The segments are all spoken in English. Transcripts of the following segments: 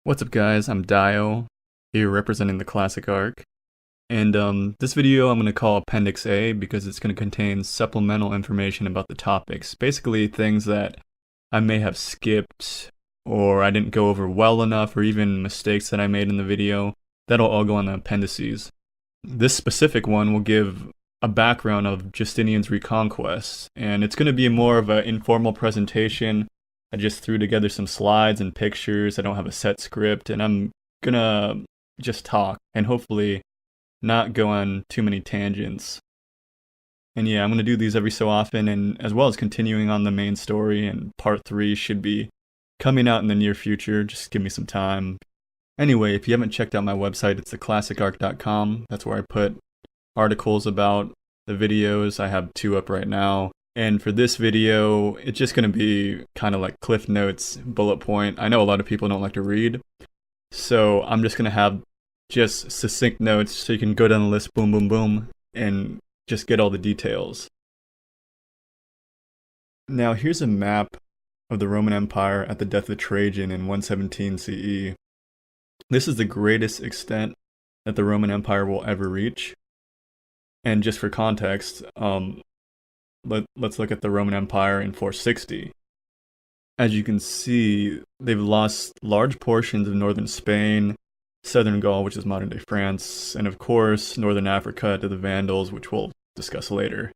What's up guys, I'm Dio, here representing the Classic Arc, and this video I'm going to call Appendix A because it's going to contain supplemental information about the topics, basically things that I may have skipped, or I didn't go over well enough, or even mistakes that I made in the video. That'll all go on the appendices. This specific one will give a background of Justinian's reconquest, and it's going to be more of an informal presentation. I just threw together some slides and pictures. I don't have a set script, and I'm gonna just talk and hopefully not go on too many tangents. And yeah, I'm gonna do these every so often, and as well as continuing on the main story, and part 3 should be coming out in the near future. Just give me some time. Anyway, if you haven't checked out my website, it's theclassicarc.com. That's where I put articles about the videos. I have 2 up right now. And for this video, it's just going to be kind of like Cliff Notes, bullet point. I know a lot of people don't like to read, so I'm just going to have just succinct notes so you can go down the list, boom, boom, boom, and just get all the details. Now here's a map of the Roman Empire at the death of Trajan in 117 CE. This is the greatest extent that the Roman Empire will ever reach. And just for context, let's look at the Roman Empire in 460. As you can see, they've lost large portions of northern Spain, southern Gaul, which is modern-day France, and of course, northern Africa to the Vandals, which we'll discuss later.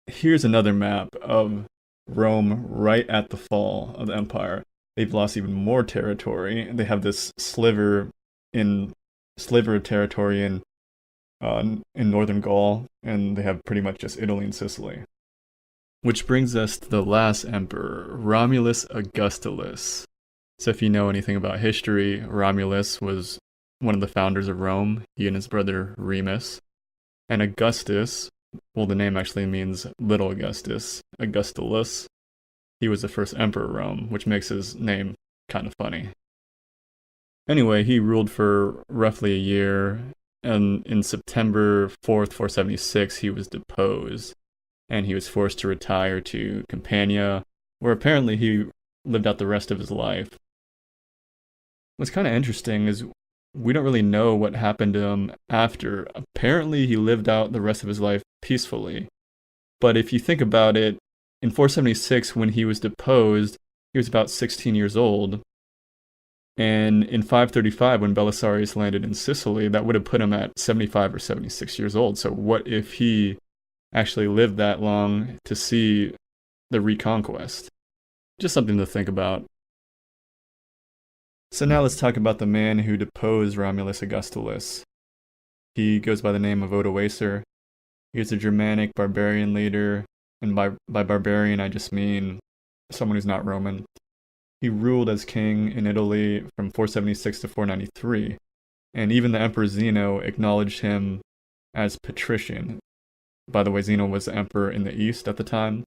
Here's another map of Rome right at the fall of the empire. They've lost even more territory. They have this sliver of territory in northern Gaul, and they have pretty much just Italy and Sicily. Which brings us to the last emperor, Romulus Augustulus. So if you know anything about history, Romulus was one of the founders of Rome, he and his brother Remus. And Augustus, well, the name actually means Little Augustus, Augustulus. He was the first emperor of Rome, which makes his name kind of funny. Anyway, he ruled for roughly a year, and in September 4th, 476, he was deposed, and he was forced to retire to Campania, where apparently he lived out the rest of his life. What's kind of interesting is we don't really know what happened to him after. Apparently, he lived out the rest of his life peacefully. But if you think about it, in 476, when he was deposed, he was about 16 years old. And in 535, when Belisarius landed in Sicily, that would have put him at 75 or 76 years old. So what if he actually lived that long to see the reconquest? Just something to think about. So now let's talk about the man who deposed Romulus Augustulus. He goes by the name of Auda. He was a Germanic barbarian leader, and by barbarian I just mean someone who's not Roman. He ruled as king in Italy from 476 to 493, and even the Emperor Zeno acknowledged him as patrician. By the way, Zeno was the emperor in the east at the time.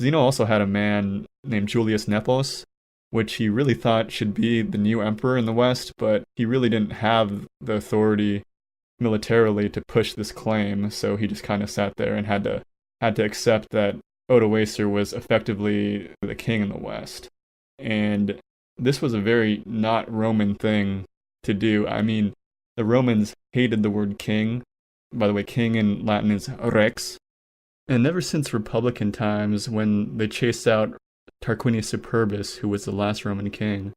Zeno also had a man named Julius Nepos, which he really thought should be the new emperor in the west, but he really didn't have the authority militarily to push this claim, so he just kind of sat there and had to accept that Odoacer was effectively the king in the west. And this was a very not Roman thing to do. I mean, the Romans hated the word king. By the way, king in Latin is rex. And ever since Republican times, when they chased out Tarquinius Superbus, who was the last Roman king,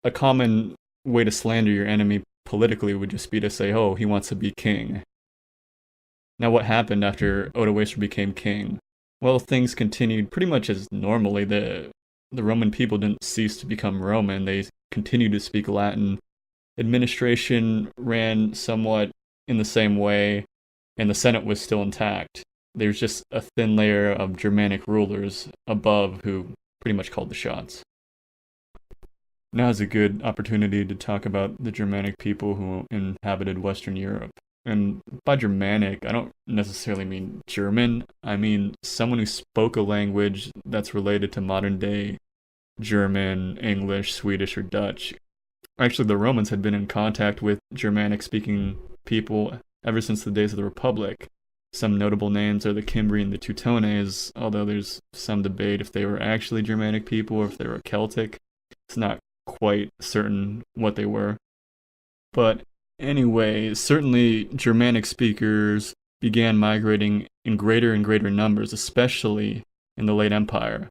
a common way to slander your enemy politically would just be to say, oh, he wants to be king. Now what happened after Odoacer became king? Well, things continued pretty much as normally. The Roman people didn't cease to become Roman. They continued to speak Latin. Administration ran somewhat in the same way, and the Senate was still intact. There's just a thin layer of Germanic rulers above who pretty much called the shots. Now is a good opportunity to talk about the Germanic people who inhabited Western Europe. And by Germanic, I don't necessarily mean German. I mean someone who spoke a language that's related to modern-day German, English, Swedish, or Dutch. Actually, the Romans had been in contact with Germanic-speaking people ever since the days of the Republic. Some notable names are the Cimbri and the Teutones, although there's some debate if they were actually Germanic people or if they were Celtic. It's not quite certain what they were. But anyway, certainly Germanic speakers began migrating in greater and greater numbers, especially in the late Empire.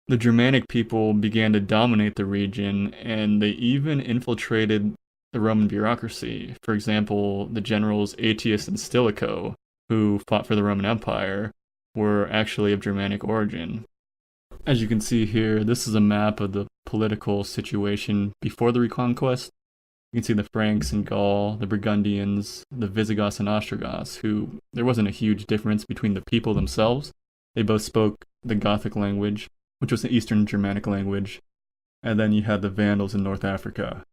The Germanic people began to dominate the region, and they even infiltrated the Roman bureaucracy. For example, the generals Aetius and Stilicho, who fought for the Roman Empire, were actually of Germanic origin. As you can see here, this is a map of the political situation before the Reconquest. You can see the Franks and Gaul, the Burgundians, the Visigoths and Ostrogoths, who there wasn't a huge difference between the people themselves. They both spoke the Gothic language, which was the Eastern Germanic language, and then you had the Vandals in North Africa.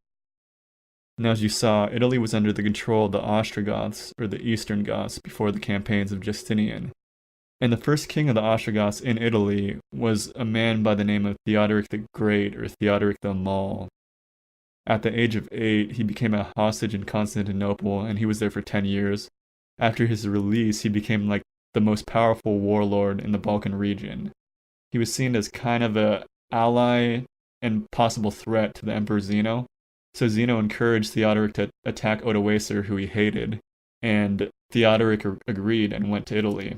Now, as you saw, Italy was under the control of the Ostrogoths, or the Eastern Goths, before the campaigns of Justinian. And the first king of the Ostrogoths in Italy was a man by the name of Theodoric the Great, or Theodoric the Amal. At the age of 8, he became a hostage in Constantinople, and he was there for 10 years. After his release, he became like the most powerful warlord in the Balkan region. He was seen as kind of an ally and possible threat to the Emperor Zeno. So Zeno encouraged Theodoric to attack Odoacer, who he hated, and Theodoric agreed and went to Italy.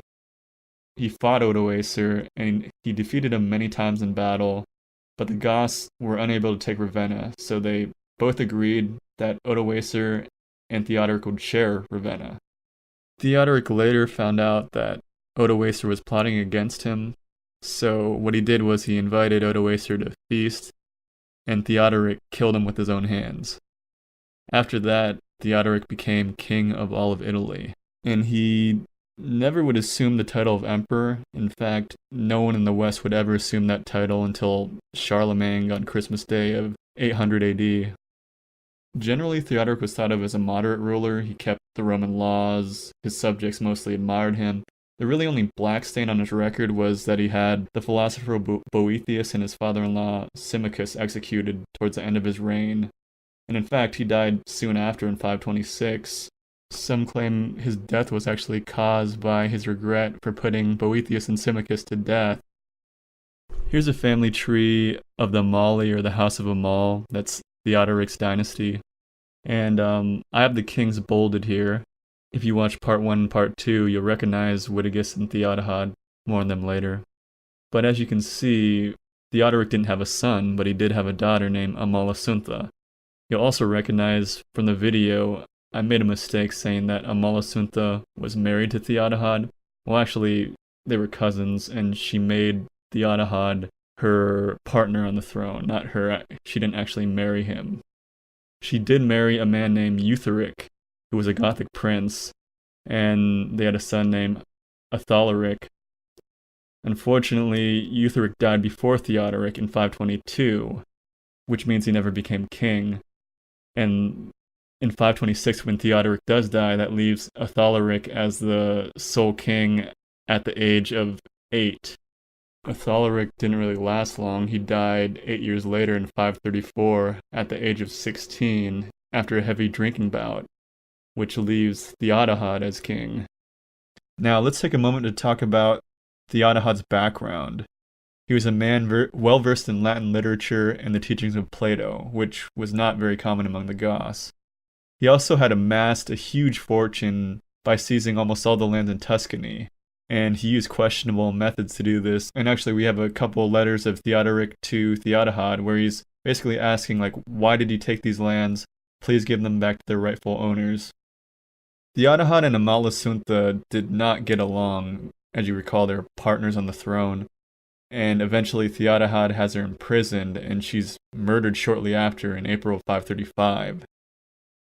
He fought Odoacer, and he defeated him many times in battle, but the Goths were unable to take Ravenna, so they both agreed that Odoacer and Theodoric would share Ravenna. Theodoric later found out that Odoacer was plotting against him, so what he did was he invited Odoacer to feast, and Theodoric killed him with his own hands. After that, Theodoric became king of all of Italy, and he never would assume the title of emperor. In fact, no one in the West would ever assume that title until Charlemagne on Christmas Day of 800 AD. Generally, Theodoric was thought of as a moderate ruler. He kept the Roman laws, his subjects mostly admired him. The really only black stain on his record was that he had the philosopher Boethius and his father-in-law Symmachus executed towards the end of his reign. And in fact, he died soon after in 526. Some claim his death was actually caused by his regret for putting Boethius and Symmachus to death. Here's a family tree of the Amali, or the House of Amal. That's Theodoric's dynasty. And I have the kings bolded here. If you watch part 1 and part 2, you'll recognize Witigis and Theodahad. More on them later. But as you can see, Theodoric didn't have a son, but he did have a daughter named Amalasuntha. You'll also recognize from the video, I made a mistake saying that Amalasuntha was married to Theodahad. Well, actually, they were cousins, and she made Theodahad her partner on the throne, not her. She didn't actually marry him. She did marry a man named Eutharic, who was a Gothic prince, and they had a son named Athalaric. Unfortunately, Eutharic died before Theodoric in 522, which means he never became king. And in 526, when Theodoric does die, that leaves Athalaric as the sole king at the age of 8. Athalaric didn't really last long. He died 8 years later in 534 at the age of 16 after a heavy drinking bout, which leaves Theodahad as king. Now let's take a moment to talk about Theodahad's background. He was a man well versed in Latin literature and the teachings of Plato, which was not very common among the Goths. He also had amassed a huge fortune by seizing almost all the land in Tuscany, and he used questionable methods to do this. And actually, we have a couple letters of Theodoric to Theodahad where he's basically asking, like, why did he take these lands? Please give them back to their rightful owners. Theodahad and Amalasuntha did not get along. As you recall, they're partners on the throne. And eventually Theodahad has her imprisoned, and she's murdered shortly after in April of 535.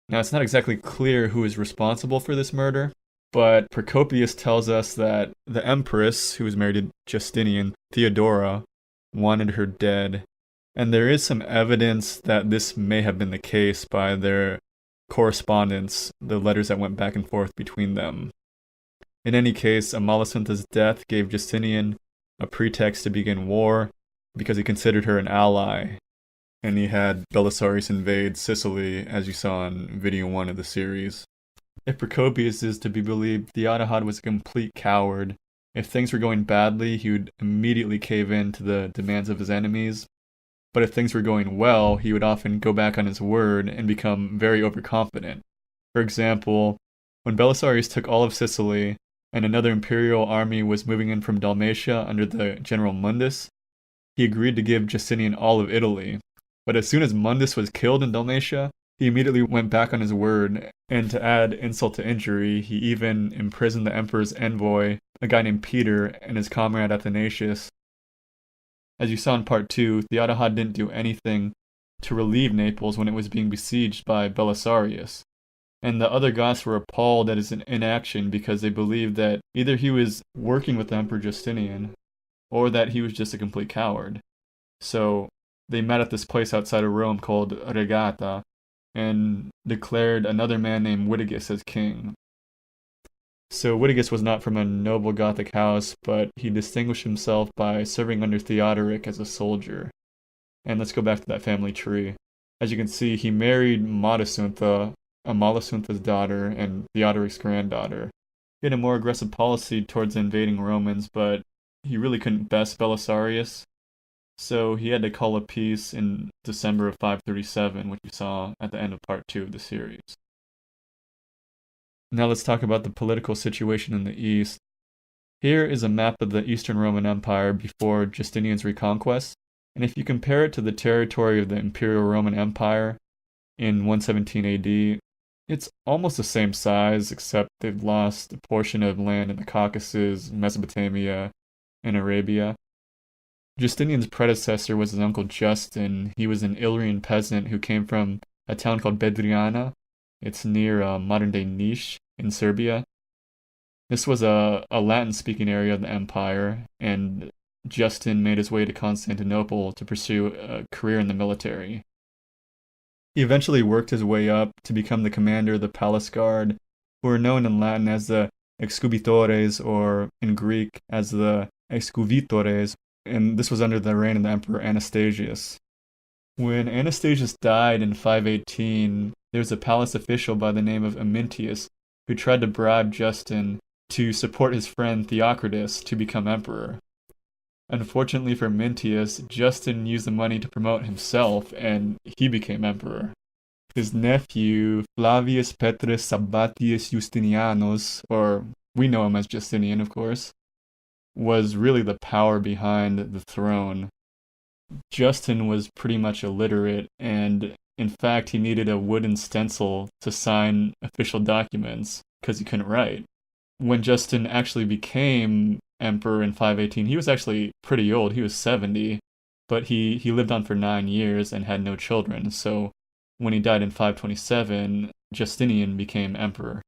Now, it's not exactly clear who is responsible for this murder, but Procopius tells us that the empress, who was married to Justinian, Theodora, wanted her dead. And there is some evidence that this may have been the case by their correspondence, the letters that went back and forth between them. In any case, Amalasuntha's death gave Justinian a pretext to begin war because he considered her an ally. And he had Belisarius invade Sicily, as you saw in video 1 of the series. If Procopius is to be believed, Theodahad was a complete coward. If things were going badly, he would immediately cave in to the demands of his enemies. but if things were going well, he would often go back on his word and become very overconfident. For example, when Belisarius took all of Sicily and another imperial army was moving in from Dalmatia under the general Mundus, he agreed to give Justinian all of Italy. But as soon as Mundus was killed in Dalmatia, he immediately went back on his word, and to add insult to injury, he even imprisoned the emperor's envoy, a guy named Peter, and his comrade Athanasius. As you saw in part 2, Theodahad didn't do anything to relieve Naples when it was being besieged by Belisarius. And the other Goths were appalled at his inaction because they believed that either he was working with the Emperor Justinian, or that he was just a complete coward. So they met at this place outside of Rome called Regata, and declared another man named Witigis as king. So Witigis was not from a noble Gothic house, but he distinguished himself by serving under Theodoric as a soldier. And let's go back to that family tree. As you can see, he married Amalasuntha, Amalasuntha's daughter, and Theodoric's granddaughter. He had a more aggressive policy towards invading Romans, but he really couldn't best Belisarius, so he had to call a peace in December of 537, which you saw at the end of part 2 of the series. Now let's talk about the political situation in the east. Here is a map of the Eastern Roman Empire before Justinian's reconquest, and if you compare it to the territory of the Imperial Roman Empire in 117 AD, it's almost the same size, except they've lost a portion of land in the Caucasus, Mesopotamia, and Arabia. Justinian's predecessor was his uncle Justin. He was an Illyrian peasant who came from a town called Bedriana. It's near modern-day Niš in Serbia. This was a Latin-speaking area of the empire, and Justin made his way to Constantinople to pursue a career in the military. He eventually worked his way up to become the commander of the palace guard, who are known in Latin as the excubitores, or in Greek as the excuvitores, and this was under the reign of the Emperor Anastasius. When Anastasius died in 518, there was a palace official by the name of Amintius who tried to bribe Justin to support his friend Theocritus to become emperor. Unfortunately for Mintius, Justin used the money to promote himself, and he became emperor. His nephew, Flavius Petrus Sabbatius Justinianus, or we know him as Justinian, of course, was really the power behind the throne. Justin was pretty much illiterate, and in fact he needed a wooden stencil to sign official documents because he couldn't write. When Justin actually became emperor in 518, he was actually pretty old. He was 70, but he lived on for 9 years and had no children. So when he died in 527, Justinian became emperor.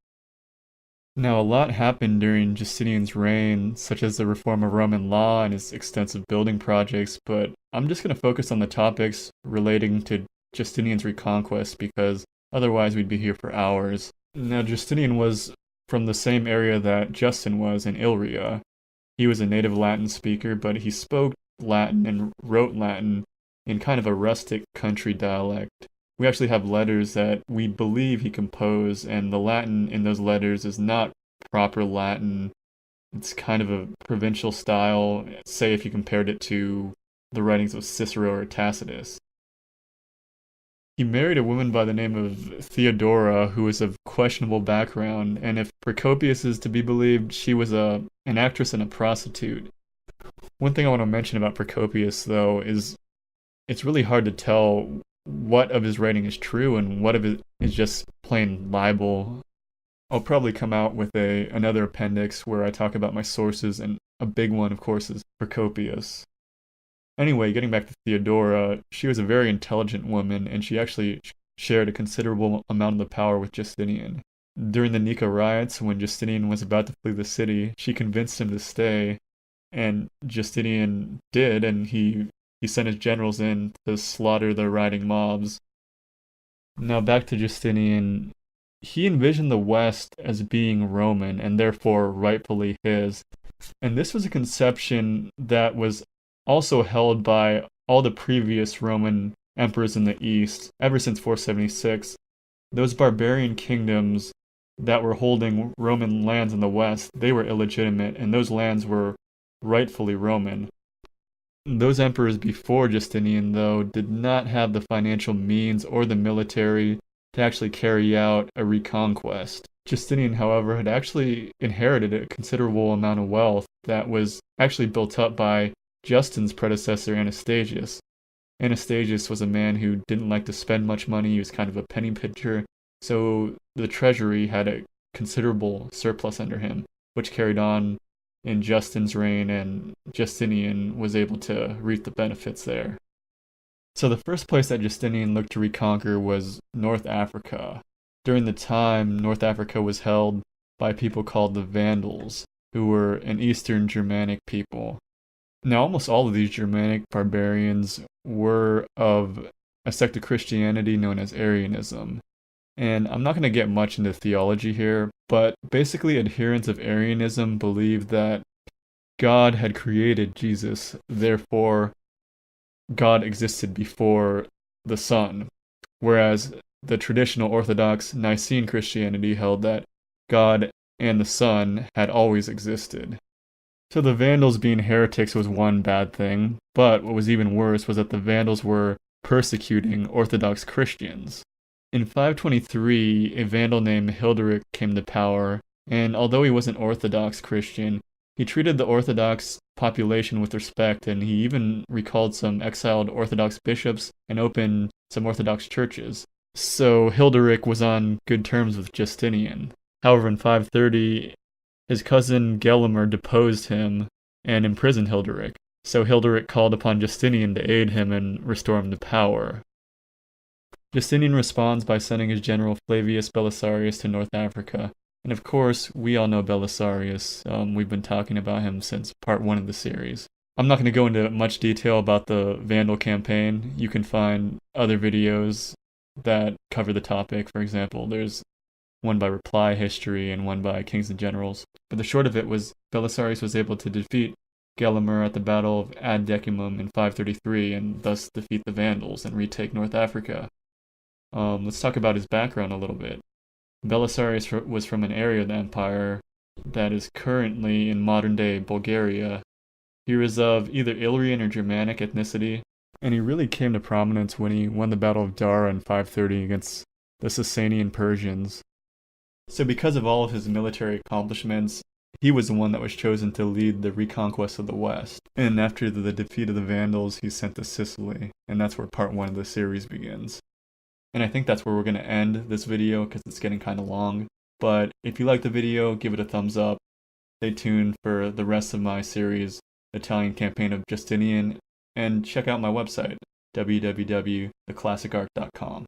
Now, a lot happened during Justinian's reign, such as the reform of Roman law and his extensive building projects, but I'm just going to focus on the topics relating to Justinian's reconquest because otherwise we'd be here for hours. Now, Justinian was from the same area that Justin was in Illyria. He was a native Latin speaker, but he spoke Latin and wrote Latin in kind of a rustic country dialect. We actually have letters that we believe he composed, and the Latin in those letters is not proper Latin. It's kind of a provincial style, say if you compared it to the writings of Cicero or Tacitus. He married a woman by the name of Theodora, who was of questionable background, and if Procopius is to be believed, she was an actress and a prostitute. One thing I want to mention about Procopius, though, is it's really hard to tell what of his writing is true and what of it is just plain libel. I'll probably come out with another appendix where I talk about my sources, and a big one, of course, is Procopius. Anyway, getting back to Theodora, she was a very intelligent woman, and she actually shared a considerable amount of the power with Justinian. During the Nika riots, when Justinian was about to flee the city, she convinced him to stay, and Justinian did, and he sent his generals in to slaughter the rioting mobs. Now back to Justinian. He envisioned the West as being Roman and therefore rightfully his. And this was a conception that was also held by all the previous Roman emperors in the East ever since 476. Those barbarian kingdoms that were holding Roman lands in the West, they were illegitimate, and those lands were rightfully Roman. Those emperors before Justinian, though, did not have the financial means or the military to actually carry out a reconquest. Justinian, however, had actually inherited a considerable amount of wealth that was actually built up by Justin's predecessor, Anastasius. Anastasius was a man who didn't like to spend much money. He was kind of a penny pincher, so the treasury had a considerable surplus under him, which carried on in Justin's reign, and Justinian was able to reap the benefits there. So the first place that Justinian looked to reconquer was North Africa. During the time, North Africa was held by people called the Vandals, who were an Eastern Germanic people. Now, almost all of these Germanic barbarians were of a sect of Christianity known as Arianism. And I'm not going to get much into theology here, but basically adherents of Arianism believed that God had created Jesus, therefore God existed before the Son, whereas the traditional Orthodox Nicene Christianity held that God and the Son had always existed. So the Vandals being heretics was one bad thing, but what was even worse was that the Vandals were persecuting Orthodox Christians. In 523, a Vandal named Hilderic came to power, and although he was an Orthodox Christian, he treated the Orthodox population with respect, and he even recalled some exiled Orthodox bishops and opened some Orthodox churches. So Hilderic was on good terms with Justinian. However, in 530, his cousin Gelimer deposed him and imprisoned Hilderic. So Hilderic called upon Justinian to aid him and restore him to power. Justinian responds by sending his general Flavius Belisarius to North Africa. And of course, we all know Belisarius. We've been talking about him since part 1 of the series. I'm not going to go into much detail about the Vandal campaign. You can find other videos that cover the topic. For example, there's one by Reply History and one by Kings and Generals. But the short of it was Belisarius was able to defeat Gelimer at the Battle of Ad Decimum in 533 and thus defeat the Vandals and retake North Africa. Let's talk about his background a little bit. Belisarius was from an area of the empire that is currently in modern-day Bulgaria. He was of either Illyrian or Germanic ethnicity, and he really came to prominence when he won the Battle of Dara in 530 against the Sasanian Persians. So because of all of his military accomplishments, he was the one that was chosen to lead the reconquest of the West. And after the defeat of the Vandals, he's sent to Sicily, and that's where part 1 of the series begins. And I think that's where we're going to end this video because it's getting kind of long. But if you like the video, give it a thumbs up. Stay tuned for the rest of my series, Italian Campaign of Justinian, and check out my website, www.theclassicart.com.